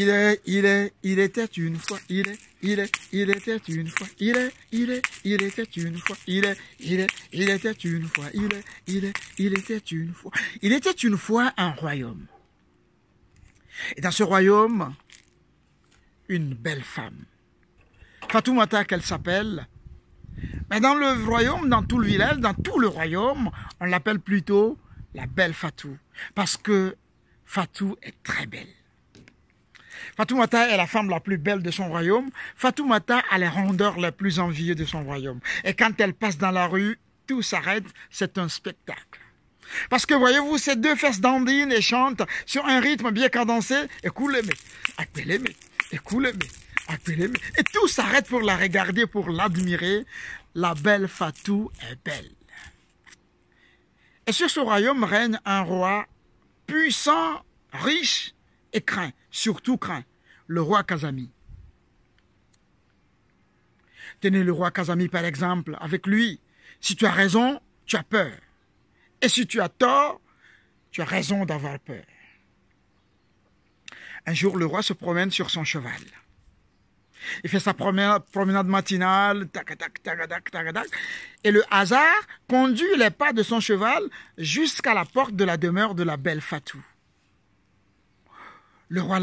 il était une fois, il était une fois, il était une fois, il était une fois, il était une fois. Il était une fois un royaume. Et dans ce royaume, une belle femme. Fatoumata qu'elle s'appelle. Mais dans le royaume, dans tout le village, dans tout le royaume, on l'appelle plutôt la belle Fatou. Parce que Fatou est très belle. Fatoumata est la femme la plus belle de son royaume. Fatoumata a les rondeurs les plus enviées de son royaume. Et quand elle passe dans la rue, tout s'arrête, c'est un spectacle. Parce que voyez-vous, ces deux fesses dandinent et chantent sur un rythme bien cadencé. Écoulez-moi, appelez-moi, écoulez-moi, appelez-moi. Et tout s'arrête pour la regarder, pour l'admirer. La belle Fatou est belle. Et sur ce royaume règne un roi puissant, riche et craint, surtout craint, le roi Kazami. Tenez le roi Kazami par exemple, avec lui, si tu as raison, tu as peur. Et si tu as tort, tu as raison d'avoir peur. Un jour, le roi se promène sur son cheval. Il fait sa promenade matinale, tac, tac, tac, tac, tac, tac, et le hasard conduit les pas de son cheval jusqu'à la porte de la demeure de la belle Fatou. Le roi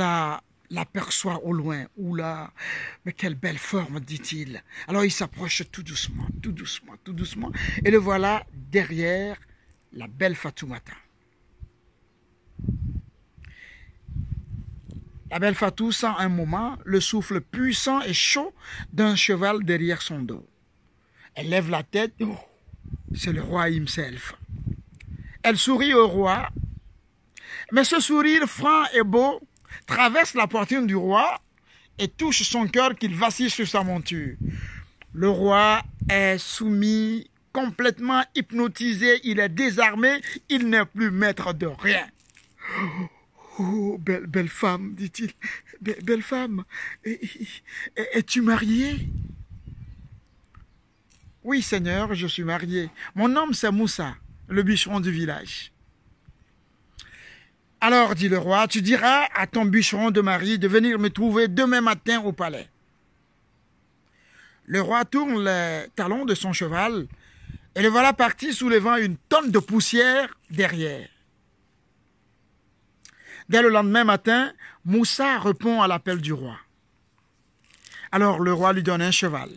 l'aperçoit au loin. Oula, mais quelle belle forme, dit-il. Alors il s'approche tout doucement, tout doucement, tout doucement, et le voilà derrière la belle Fatoumata. La belle Fatou sent un moment le souffle puissant et chaud d'un cheval derrière son dos. Elle lève la tête, oh, c'est le roi himself. Elle sourit au roi, mais ce sourire franc et beau traverse la poitrine du roi et touche son cœur qu'il vacille sur sa monture. Le roi est soumis, complètement hypnotisé, il est désarmé, il n'est plus maître de rien. Oh, belle femme, dit-il, belle femme, es-tu mariée? Oui, Seigneur, je suis marié. Mon nom, c'est Moussa, le bûcheron du village. Alors, dit le roi, tu diras à ton bûcheron de mari de venir me trouver demain matin au palais. Le roi tourne les talons de son cheval et le voilà parti soulevant une tonne de poussière derrière. Dès le lendemain matin, Moussa répond à l'appel du roi. Alors le roi lui donne un cheval.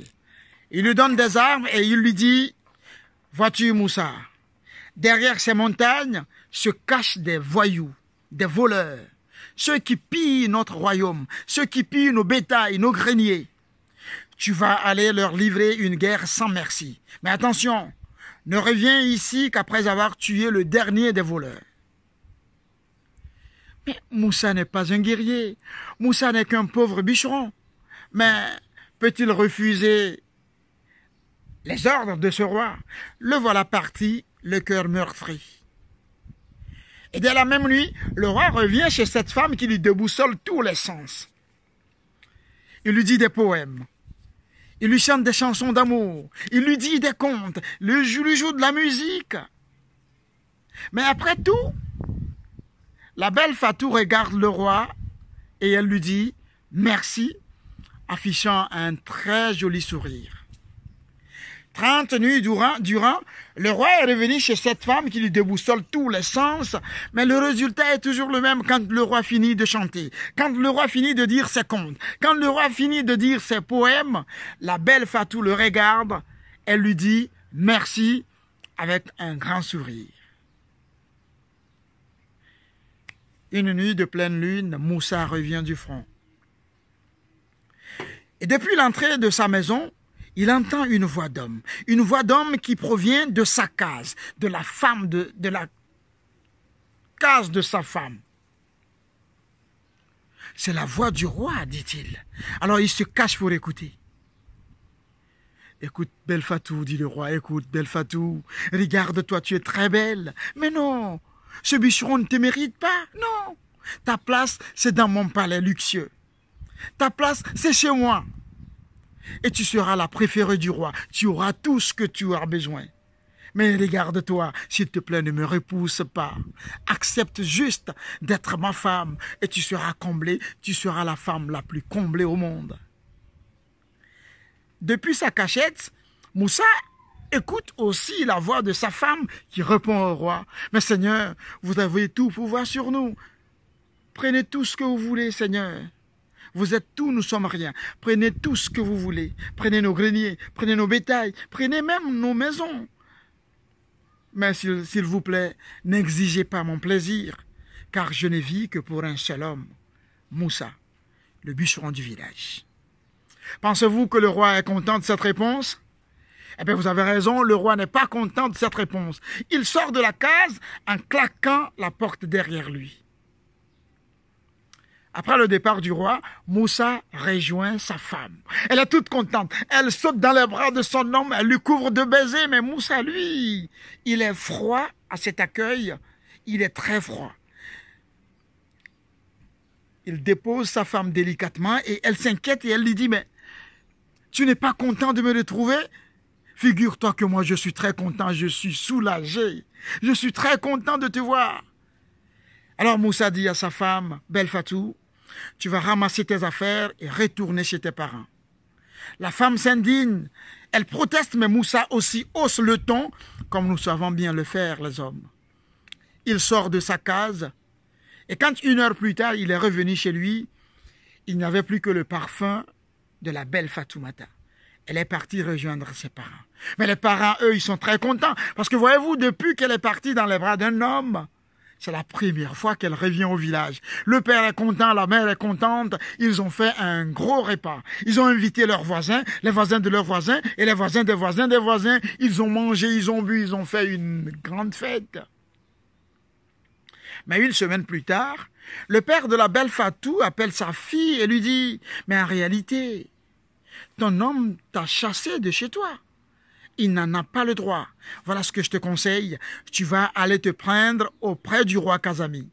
Il lui donne des armes et il lui dit, « Vois-tu Moussa, derrière ces montagnes se cachent des voyous, des voleurs, ceux qui pillent notre royaume, ceux qui pillent nos bétails, nos greniers. Tu vas aller leur livrer une guerre sans merci. Mais attention, ne reviens ici qu'après avoir tué le dernier des voleurs. » Mais Moussa n'est pas un guerrier. Moussa n'est qu'un pauvre bûcheron. Mais peut-il refuser les ordres de ce roi? Le voilà parti, le cœur meurtri. Et dès la même nuit, le roi revient chez cette femme qui lui déboussole tous les sens. Il lui dit des poèmes. Il lui chante des chansons d'amour. Il lui dit des contes. Il lui joue de la musique. Mais après tout, la belle Fatou regarde le roi et elle lui dit « Merci » affichant un très joli sourire. 30 nuits durant, le roi est revenu chez cette femme qui lui déboussole tous les sens, mais le résultat est toujours le même quand le roi finit de chanter, quand le roi finit de dire ses contes, quand le roi finit de dire ses poèmes, la belle Fatou le regarde, elle lui dit « Merci » avec un grand sourire. Une nuit de pleine lune, Moussa revient du front. Et depuis l'entrée de sa maison, il entend une voix d'homme qui provient de sa case, de la femme, de la case de sa femme. C'est la voix du roi, dit-il. Alors il se cache pour écouter. Écoute, belle Fatou, dit le roi, écoute, belle Fatou, regarde-toi, tu es très belle. Mais non, ce bûcheron ne te mérite pas, non. Ta place, c'est dans mon palais luxueux. Ta place, c'est chez moi. Et tu seras la préférée du roi. Tu auras tout ce que tu auras besoin. Mais regarde-toi, s'il te plaît, ne me repousse pas. Accepte juste d'être ma femme et tu seras comblé, tu seras la femme la plus comblée au monde. Depuis sa cachette, Moussa écoute aussi la voix de sa femme qui répond au roi. « Mais Seigneur, vous avez tout pouvoir sur nous. Prenez tout ce que vous voulez, Seigneur. Vous êtes tout, nous sommes rien. Prenez tout ce que vous voulez. Prenez nos greniers, prenez nos bétails, prenez même nos maisons. Mais s'il vous plaît, n'exigez pas mon plaisir, car je ne vis que pour un seul homme, Moussa, le bûcheron du village. » Pensez-vous que le roi est content de cette réponse? Eh bien, vous avez raison, le roi n'est pas content de cette réponse. Il sort de la case en claquant la porte derrière lui. Après le départ du roi, Moussa rejoint sa femme. Elle est toute contente. Elle saute dans les bras de son homme, elle lui couvre de baisers. Mais Moussa, lui, il est froid à cet accueil. Il est très froid. Il dépose sa femme délicatement et elle s'inquiète et elle lui dit « Mais tu n'es pas content de me retrouver? Figure-toi que moi je suis très content, je suis soulagé. Je suis très content de te voir. » Alors Moussa dit à sa femme, Belle Fatou, tu vas ramasser tes affaires et retourner chez tes parents. La femme s'indigne, elle proteste, mais Moussa aussi hausse le ton, comme nous savons bien le faire les hommes. Il sort de sa case, et quand 1 heure plus tard il est revenu chez lui, il n'y avait plus que le parfum de la belle Fatoumata. Elle est partie rejoindre ses parents. Mais les parents, eux, ils sont très contents, parce que voyez-vous, depuis qu'elle est partie dans les bras d'un homme, c'est la première fois qu'elle revient au village. Le père est content, la mère est contente. Ils ont fait un gros repas. Ils ont invité leurs voisins, les voisins de leurs voisins, et les voisins des voisins des voisins. Ils ont mangé, ils ont bu, ils ont fait une grande fête. Mais 1 semaine plus tard, le père de la belle Fatou appelle sa fille et lui dit « Mais en réalité, ton homme t'a chassé de chez toi. Il n'en a pas le droit. Voilà ce que je te conseille. Tu vas aller te prendre auprès du roi Kazami. »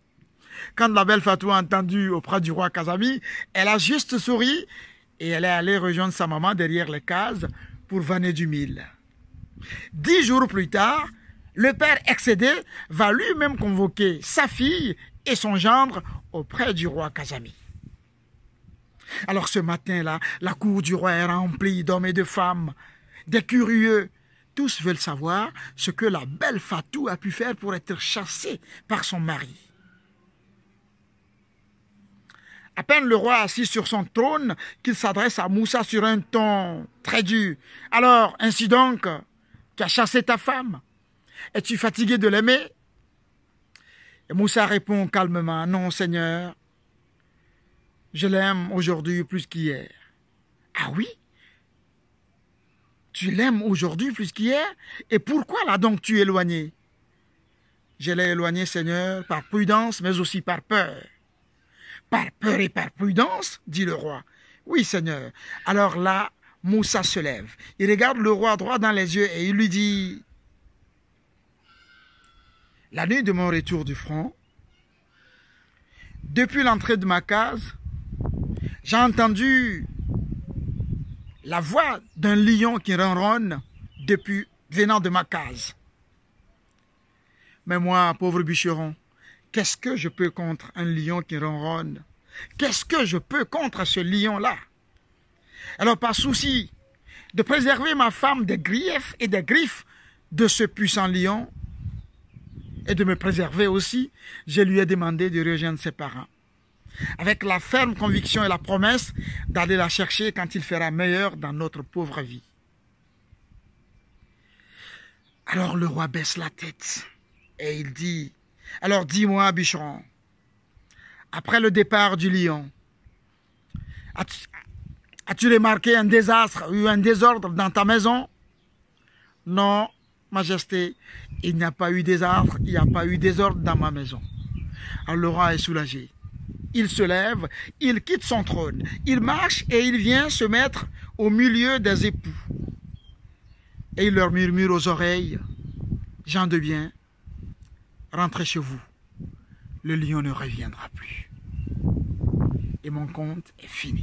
Quand la belle Fatou a entendu auprès du roi Kazami, elle a juste souri et elle est allée rejoindre sa maman derrière les cases pour vanner du mil. 10 jours plus tard, le père excédé va lui-même convoquer sa fille et son gendre auprès du roi Kazami. Alors ce matin-là, la cour du roi est remplie d'hommes et de femmes, des curieux. Tous veulent savoir ce que la belle Fatou a pu faire pour être chassée par son mari. À peine le roi assis sur son trône qu'il s'adresse à Moussa sur un ton très dur. « Alors, ainsi donc, tu as chassé ta femme? Es-tu fatigué de l'aimer ?» Et Moussa répond calmement, « Non, Seigneur, je l'aime aujourd'hui plus qu'hier. » « Ah oui? Tu l'aimes aujourd'hui plus qu'hier? Et pourquoi l'as donc tu éloigné? » « Je l'ai éloigné, Seigneur, par prudence, mais aussi par peur. » « Par peur et par prudence, dit le roi. « Oui, Seigneur. » Alors là, Moussa se lève. Il regarde le roi droit dans les yeux et il lui dit, « La nuit de mon retour du front, depuis l'entrée de ma case, j'ai entendu la voix d'un lion qui ronronne venant de ma case. Mais moi, pauvre bûcheron, qu'est-ce que je peux contre un lion qui ronronne? Qu'est-ce que je peux contre ce lion-là? Alors, par souci de préserver ma femme des griefs et des griffes de ce puissant lion, et de me préserver aussi, je lui ai demandé de rejoindre ses parents, avec la ferme conviction et la promesse d'aller la chercher quand il fera meilleur dans notre pauvre vie. Alors le roi baisse la tête et il dit, « Alors dis-moi, bûcheron, après le départ du lion, as-tu remarqué un désastre ou un désordre dans ta maison? » « Non, Majesté, il n'y a pas eu désastre, il n'y a pas eu désordre dans ma maison. » Alors le roi est soulagé. Il se lève, il quitte son trône, il marche et il vient se mettre au milieu des époux. Et il leur murmure aux oreilles, « Gens de bien, rentrez chez vous, le lion ne reviendra plus. » Et mon conte est fini.